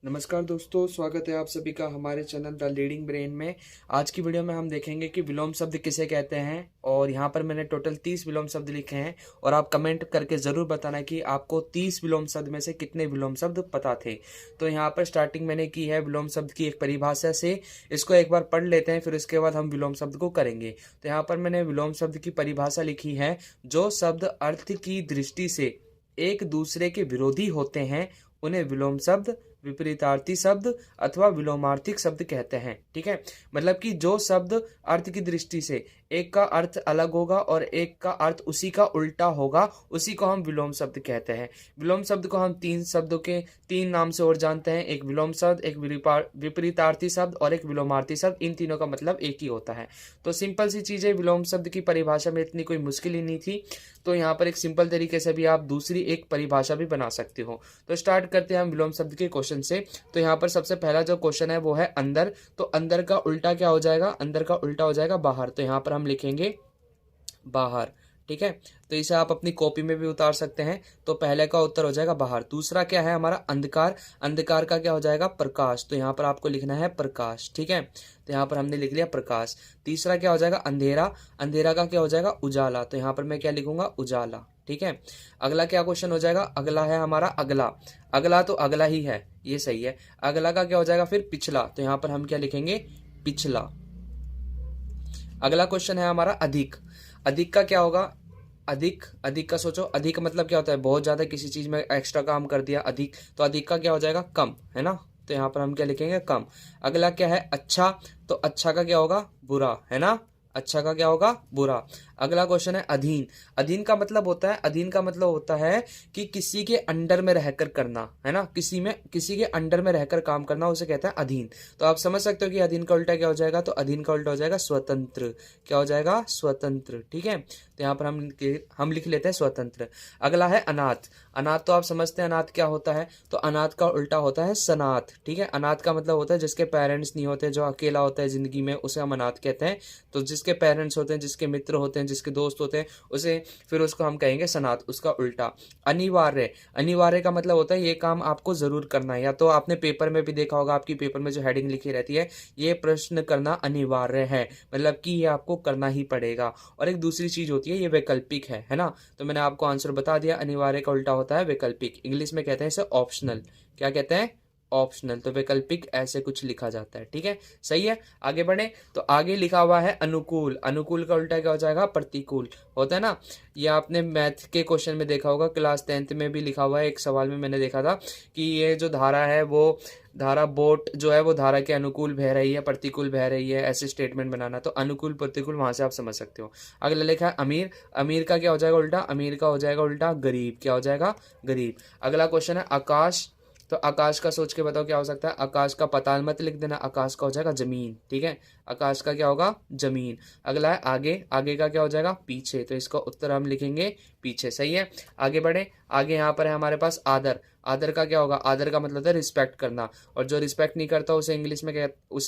नमस्कार दोस्तों, स्वागत है आप सभी का हमारे चैनल द लीडिंग ब्रेन में। आज की वीडियो में हम देखेंगे कि विलोम शब्द किसे कहते हैं और यहाँ पर मैंने टोटल 30 विलोम शब्द लिखे हैं और आप कमेंट करके ज़रूर बताना कि आपको 30 विलोम शब्द में से कितने विलोम शब्द पता थे। तो यहाँ पर स्टार्टिंग मैंने की है विलोम शब्द की एक परिभाषा से। इसको एक बार पढ़ लेते हैं, फिर उसके बाद हम विलोम शब्द को करेंगे। तो यहाँ पर मैंने विलोम शब्द की परिभाषा लिखी है, जो शब्द अर्थ की दृष्टि से एक दूसरे के विरोधी होते हैं उन्हें विलोम शब्द, विपरीतार्थी शब्द अथवा विलोमार्थिक शब्द कहते हैं। ठीक है, मतलब कि जो शब्द अर्थ की दृष्टि से एक का अर्थ अलग होगा और एक का अर्थ उसी का उल्टा होगा, उसी को हम विलोम शब्द कहते हैं। विलोम शब्द को हम तीन नाम से और जानते हैं, एक विलोम शब्द, एक विपरीतार्थी शब्द और एक विलोमार्थी शब्द। इन तीनों का मतलब एक ही होता है। तो सिंपल सी चीज़ है, विलोम शब्द की परिभाषा में इतनी कोई मुश्किल ही नहीं थी। तो यहाँ पर एक सिंपल तरीके से भी आप दूसरी एक परिभाषा भी बना सकते हो। तो स्टार्ट करते हैं हम विलोम शब्द के क्वेश्चन से। तो यहाँ पर सबसे पहला जो क्वेश्चन है वो है अंदर। तो अंदर का उल्टा क्या हो जाएगा? अंदर का उल्टा हो जाएगा बाहर। तो यहाँ पर हम लिखेंगे बाहर। ठीक है, तो इसे आप अपनी कॉपी में भी उतार सकते हैं। तो पहले का उत्तर हो जाएगा बाहर। दूसरा क्या है हमारा? अंधकार। अंधकार का क्या हो जाएगा? प्रकाश। तो यहाँ पर आपको लिखना है प्रकाश। ठीक है, तो यहाँ पर हमने लिख लिया प्रकाश। तीसरा क्या हो जाएगा? अंधेरा। अंधेरा का क्या हो जाएगा? उजाला। तो यहाँ पर मैं क्या लिखूंगा? उजाला। ठीक है, अगला क्या क्वेश्चन हो जाएगा? अगला है हमारा अगला। अगला तो अगला ही है, ये सही है। अगला का क्या हो जाएगा फिर? पिछला। तो यहाँ पर हम क्या लिखेंगे? पिछला। अगला क्वेश्चन है हमारा अधिक। अधिक का क्या होगा? अधिक। अधिक का सोचो, अधिक मतलब क्या होता है? बहुत ज्यादा किसी चीज में एक्स्ट्रा काम कर दिया, अधिक। तो अधिक का क्या हो जाएगा? कम, है ना। तो यहाँ पर हम क्या लिखेंगे? कम। अगला क्या है? अच्छा। तो अच्छा का क्या होगा? बुरा, है ना। अच्छा का क्या होगा? बुरा। अगला क्वेश्चन है अधीन। अधीन का मतलब होता है, अधीन का मतलब होता है कि किसी के अंडर में रहकर करना, है ना। किसी के अंडर में रहकर काम करना, उसे कहता है अधीन। तो आप समझ सकते हो कि अधीन का उल्टा क्या हो जाएगा? तो अधीन का उल्टा हो जाएगा स्वतंत्र। क्या हो जाएगा? स्वतंत्र। ठीक है, तो यहाँ पर हम लिख लेते हैं स्वतंत्र। अगला है अनाथ। अनाथ तो आप समझते हैं अनाथ क्या होता है? तो अनाथ का उल्टा होता है सनाथ। ठीक है, अनाथ का मतलब होता है जिसके पेरेंट्स नहीं होते, जो अकेला होता है जिंदगी में, उसे हम अनाथ कहते हैं। तो जिसके पेरेंट्स होते हैं, जिसके मित्र होते हैं, जिसके दोस्त होते हैं, उसको हम कहेंगे सनाथ। उसका उल्टा अनिवार्य। अनिवार्य का मतलब होता है ये काम आपको जरूर करना है। या तो आपने पेपर में भी देखा होगा, आपकी पेपर में जो हेडिंग लिखी रहती है, ये प्रश्न करना अनिवार्य है, मतलब कि ये आपको करना ही पड़ेगा। और एक दूसरी चीज होती है, ये वैकल्पिक है ना। तो मैंने आपको आंसर बता दिया, अनिवार्य का उल्टा होता है वैकल्पिक। इंग्लिश में कहते हैं इसे ऑप्शनल। क्या कहते हैं? ऑप्शनल। तो वैकल्पिक ऐसे कुछ लिखा जाता है। ठीक है, सही है। आगे बढ़े तो आगे लिखा हुआ है अनुकूल। अनुकूल का उल्टा क्या हो जाएगा? प्रतिकूल। होता है ना, ये आपने मैथ के क्वेश्चन में देखा होगा, क्लास 10th में भी लिखा हुआ है। एक सवाल में मैंने देखा था कि ये जो धारा है, वो धारा बोट जो है वो धारा के अनुकूल बह रही है, प्रतिकूल बह रही है, ऐसे स्टेटमेंट बनाना। तो अनुकूल प्रतिकूल वहां से आप समझ सकते हो। अगला लिखा है अमीर। अमीर का क्या हो जाएगा उल्टा? अमीर का हो जाएगा उल्टा गरीब। क्या हो जाएगा? गरीब। अगला क्वेश्चन है आकाश। तो आकाश का सोच के बताओ क्या हो सकता है? आकाश का पताल मत लिख देना, आकाश का हो जाएगा जमीन। ठीक है, आकाश का क्या होगा? जमीन। अगला है आगे। आगे का क्या हो जाएगा? पीछे। तो इसका उत्तर हम लिखेंगे पीछे। सही है, आगे बढ़े। आगे यहाँ पर है हमारे पास आदर। आदर का क्या होगा? आदर का मतलब है रिस्पेक्ट करना, और जो रिस्पेक्ट नहीं करता उसे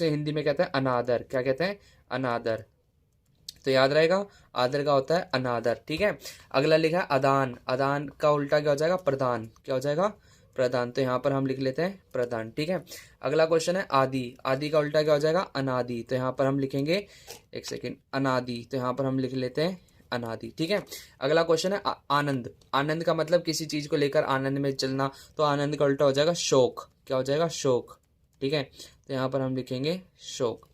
हिंदी में कहते हैं अनादर। क्या कहते हैं? अनादर। तो याद रहेगा, आदर का होता है अनादर। ठीक है, अगला लिखा है अदान। अदान का उल्टा क्या हो जाएगा? प्रदान। क्या हो जाएगा? प्रदान। तो यहाँ पर हम लिख लेते हैं प्रदान। ठीक है, अगला क्वेश्चन है आदि। आदि का उल्टा क्या हो जाएगा? अनादि। तो यहाँ पर हम लिखेंगे, एक सेकेंड, अनादि। तो यहाँ पर हम लिख लेते हैं अनादि। ठीक है, अगला क्वेश्चन है आनंद। आनंद का मतलब किसी चीज को लेकर आनंद में चलना। तो आनंद का उल्टा हो जाएगा शोक। क्या हो जाएगा? शोक। ठीक है, तो यहाँ पर हम लिखेंगे शोक।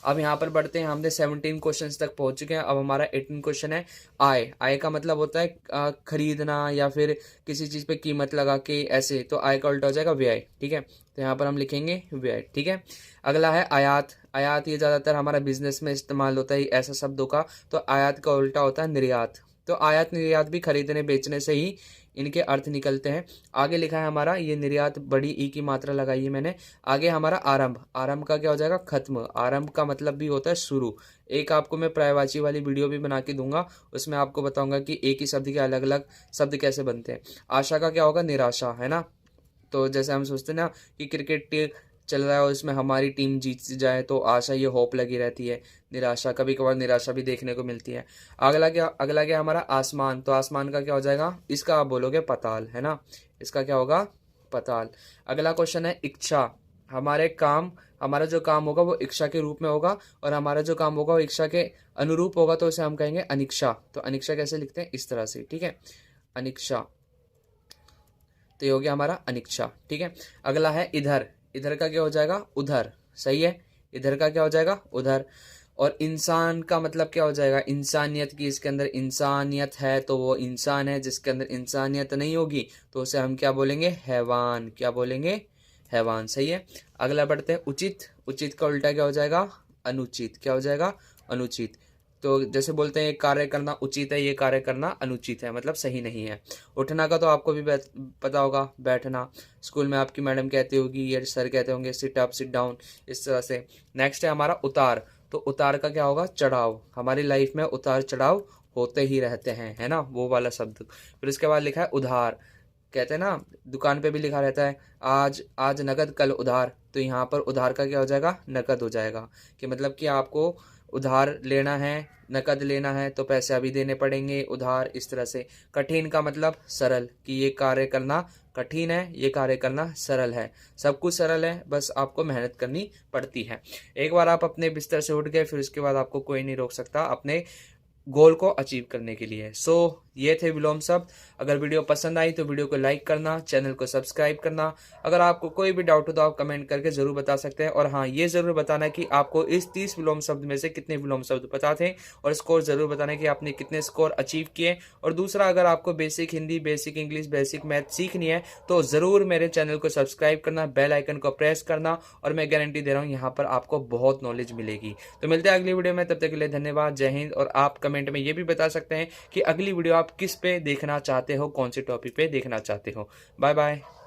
अब यहाँ पर बढ़ते हैं, हमने 17 क्वेश्चंस तक पहुंच चुके हैं। अब हमारा 18 क्वेश्चन है आय। आय का मतलब होता है खरीदना या फिर किसी चीज पे कीमत लगा के, ऐसे। तो आय का उल्टा हो जाएगा व्यय। ठीक है, तो यहाँ पर हम लिखेंगे व्यय। ठीक है, अगला है आयात। आयात ये ज्यादातर हमारा बिजनेस में इस्तेमाल होता है ऐसा शब्दों का। तो आयात का उल्टा होता है निर्यात। तो आयात निर्यात भी खरीदने बेचने से ही इनके अर्थ निकलते हैं। आगे लिखा है हमारा, ये निर्यात बड़ी ई की मात्रा लगाई है मैंने। आगे हमारा आरंभ। आरंभ का क्या हो जाएगा? खत्म। आरंभ का मतलब भी होता है शुरू। एक आपको मैं पर्यायवाची वाली वीडियो भी बना के दूंगा, उसमें आपको बताऊंगा कि एक ही शब्द के अलग अलग शब्द कैसे बनते हैं। आशा का क्या होगा? निराशा, है ना। तो जैसे हम सोचते हैं ना कि क्रिकेट चल रहा है और इसमें हमारी टीम जीत जाए, तो आशा, ये होप लगी रहती है। निराशा, कभी कभार निराशा भी देखने को मिलती है। अगला क्या हमारा? आसमान। तो आसमान का क्या हो जाएगा? इसका आप बोलोगे पताल, है ना। इसका क्या होगा? पताल। अगला क्वेश्चन है इच्छा। हमारा जो काम होगा वो इच्छा के रूप में होगा, और हमारा जो काम होगा वो इच्छा के अनुरूप होगा, तो उसे हम कहेंगे अनिच्छा। तो अनिच्छा कैसे लिखते हैं? इस तरह से, ठीक है, अनिच्छा। तो ये हो गया हमारा अनिच्छा, ठीक है। अगला है इधर। इधर का क्या हो जाएगा? उधर। सही है, इधर का क्या हो जाएगा? उधर। और इंसान का मतलब क्या हो जाएगा? इंसानियत की, इसके अंदर इंसानियत है तो वो इंसान है, जिसके अंदर इंसानियत नहीं होगी तो उसे हम क्या बोलेंगे? हैवान। क्या बोलेंगे? हैवान। सही है। अगला बढ़ते हैं उचित। उचित का उल्टा क्या हो जाएगा? अनुचित। क्या हो जाएगा? अनुचित। तो जैसे बोलते हैं ये कार्य करना उचित है, ये कार्य करना अनुचित है, मतलब सही नहीं है। उठना का तो आपको भी पता होगा, बैठना। स्कूल में आपकी मैडम कहती होगी, ये सर कहते होंगे सिट अप, सिट डाउन, इस तरह से। नेक्स्ट है हमारा उतार। तो उतार का क्या होगा? चढ़ाव। हमारी लाइफ में उतार चढ़ाव होते ही रहते हैं, है ना, वो वाला शब्द। फिर उसके बाद लिखा है उधार। कहते हैं ना, दुकान पे भी लिखा रहता है आज नगद कल उधार, तो यहाँ पर उधार का क्या हो जाएगा? नकद हो जाएगा। कि मतलब कि आपको उधार लेना है, नकद लेना है तो पैसे अभी देने पड़ेंगे, उधार, इस तरह से। कठिन का मतलब सरल, कि ये कार्य करना कठिन है, ये कार्य करना सरल है। सब कुछ सरल है, बस आपको मेहनत करनी पड़ती है। एक बार आप अपने बिस्तर से उठ गए, फिर उसके बाद आपको कोई नहीं रोक सकता अपने गोल को अचीव करने के लिए। सो ये थे विलोम शब्द। अगर वीडियो पसंद आई तो वीडियो को लाइक करना, चैनल को सब्सक्राइब करना। अगर आपको कोई भी डाउट हो तो आप कमेंट करके जरूर बता सकते हैं। और हाँ, ये जरूर बताना है कि आपको इस 30 विलोम शब्द में से कितने विलोम शब्द पता थे, और स्कोर जरूर बताना है कि आपने कितने स्कोर अचीव किए। और दूसरा, अगर आपको basic Hindi, basic English, basic math सीखनी है तो जरूर मेरे चैनल को सब्सक्राइब करना, बेल आइकन को प्रेस करना, और मैं गारंटी दे रहा हूँ यहाँ पर आपको बहुत नॉलेज मिलेगी। तो मिलते हैं अगली वीडियो में, तब तक के लिए धन्यवाद, जय हिंद। और आप कमेंट में ये भी बता सकते हैं कि अगली वीडियो आप किस पे देखना चाहते हो, कौन से टॉपिक पे देखना चाहते हो। Bye bye.